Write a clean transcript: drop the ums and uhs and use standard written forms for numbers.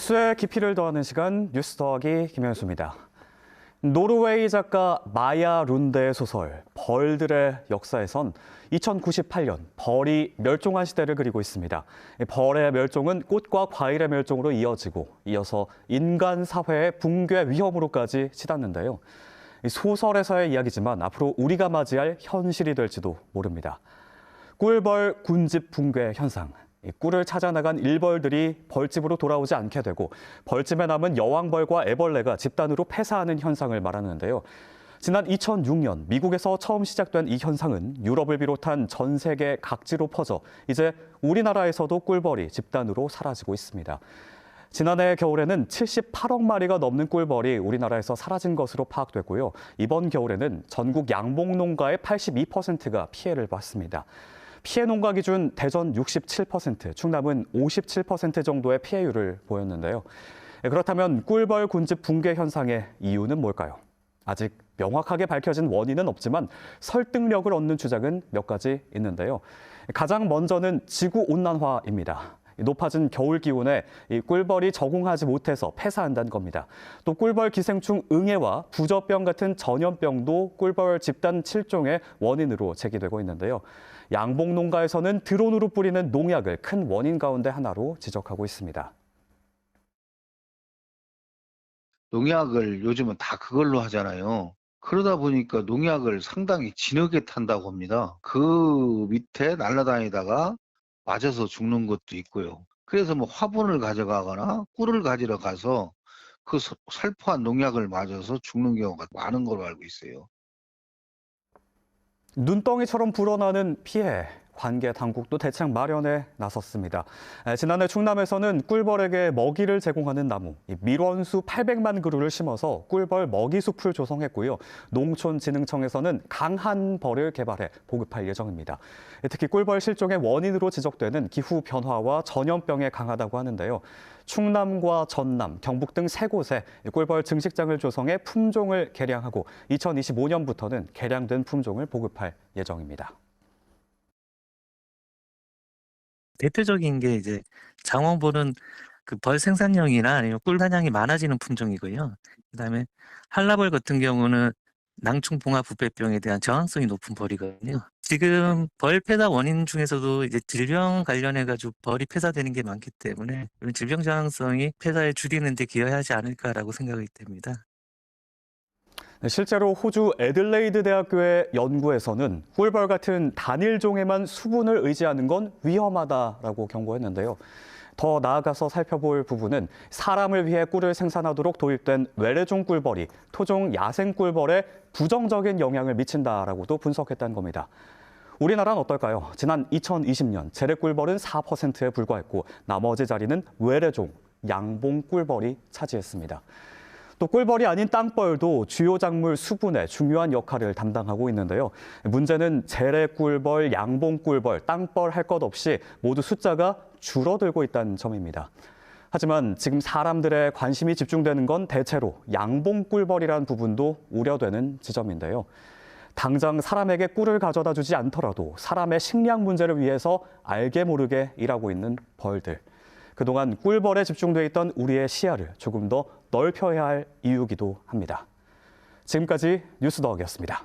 뉴스의 깊이를 더하는 시간 뉴스 더하기 김현수입니다. 노르웨이 작가 마야 룬데의 소설 벌들의 역사에선 2098년 벌이 멸종한 시대를 그리고 있습니다. 벌의 멸종은 꽃과 과일의 멸종으로 이어서 인간 사회의 붕괴 위험으로까지 치닫는데요. 소설에서의 이야기지만 앞으로 우리가 맞이할 현실이 될지도 모릅니다. 꿀벌 군집 붕괴 현상. 꿀을 찾아 나간 일벌들이 벌집으로 돌아오지 않게 되고 벌집에 남은 여왕벌과 애벌레가 집단으로 폐사하는 현상을 말하는데요. 지난 2006년 미국에서 처음 시작된 이 현상은 유럽을 비롯한 전 세계 각지로 퍼져 이제 우리나라에서도 꿀벌이 집단으로 사라지고 있습니다. 지난해 겨울에는 78억 마리가 넘는 꿀벌이 우리나라에서 사라진 것으로 파악됐고요. 이번 겨울에는 전국 양봉 농가의 82%가 피해를 봤습니다. 피해 농가 기준 대전 67%, 충남은 57% 정도의 피해율을 보였는데요. 그렇다면 꿀벌 군집 붕괴 현상의 이유는 뭘까요? 아직 명확하게 밝혀진 원인은 없지만 설득력을 얻는 주장은 몇 가지 있는데요. 가장 먼저는 지구온난화입니다. 높아진 겨울 기온에 꿀벌이 적응하지 못해서 폐사한다는 겁니다. 또 꿀벌 기생충 응애와 부저병 같은 전염병도 꿀벌 집단 칠종의 원인으로 제기되고 있는데요. 양봉 농가에서는 드론으로 뿌리는 농약을 큰 원인 가운데 하나로 지적하고 있습니다. 농약을 요즘은 다 그걸로 하잖아요. 그러다 보니까 농약을 상당히 진하게 탄다고 합니다. 그 밑에 날아다니다가 맞아서 죽는 것도 있고요. 그래서 뭐 화분을 가져가거나 꿀을 가지러 가서 그 살포한 농약을 맞아서 죽는 경우가 많은 걸로 알고 있어요. 눈덩이처럼 불어나는 피해, 관계 당국도 대책 마련에 나섰습니다. 지난해 충남에서는 꿀벌에게 먹이를 제공하는 나무, 밀원수 800만 그루를 심어서 꿀벌 먹이숲을 조성했고요. 농촌진흥청에서는 강한 벌을 개발해 보급할 예정입니다. 특히 꿀벌 실종의 원인으로 지적되는 기후 변화와 전염병에 강하다고 하는데요. 충남과 전남, 경북 등 3곳에 꿀벌 증식장을 조성해 품종을 개량하고 2025년부터는 개량된 품종을 보급할 예정입니다. 대표적인 게 이제 장원벌은 그 벌 생산량이나 아니면 꿀 사냥이 많아지는 품종이고요. 그다음에 한라벌 같은 경우는 낭충 봉화 부패병에 대한 저항성이 높은 벌이거든요. 지금 벌 폐사 원인 중에서도 이제 질병 관련해 가지고 벌이 폐사되는 게 많기 때문에 이런 질병 저항성이 폐사에 줄이는 데 기여하지 않을까라고 생각이 됩니다. 실제로 호주 애들레이드 대학교의 연구에서는 꿀벌 같은 단일종에만 수분을 의지하는 건 위험하다라고 경고했는데요. 더 나아가서 살펴볼 부분은 사람을 위해 꿀을 생산하도록 도입된 외래종 꿀벌이 토종 야생 꿀벌에 부정적인 영향을 미친다라고도 분석했다는 겁니다. 우리나라는 어떨까요? 지난 2020년 재래 꿀벌은 4%에 불과했고 나머지 자리는 외래종 양봉 꿀벌이 차지했습니다. 또 꿀벌이 아닌 땅벌도 주요 작물 수분에 중요한 역할을 담당하고 있는데요. 문제는 재래 꿀벌, 양봉 꿀벌, 땅벌 할 것 없이 모두 숫자가 줄어들고 있다는 점입니다. 하지만 지금 사람들의 관심이 집중되는 건 대체로 양봉 꿀벌이라는 부분도 우려되는 지점인데요. 당장 사람에게 꿀을 가져다 주지 않더라도 사람의 식량 문제를 위해서 알게 모르게 일하고 있는 벌들. 그동안 꿀벌에 집중돼 있던 우리의 시야를 조금 더 넓혀야 할 이유이기도 합니다. 지금까지 뉴스 더하기였습니다.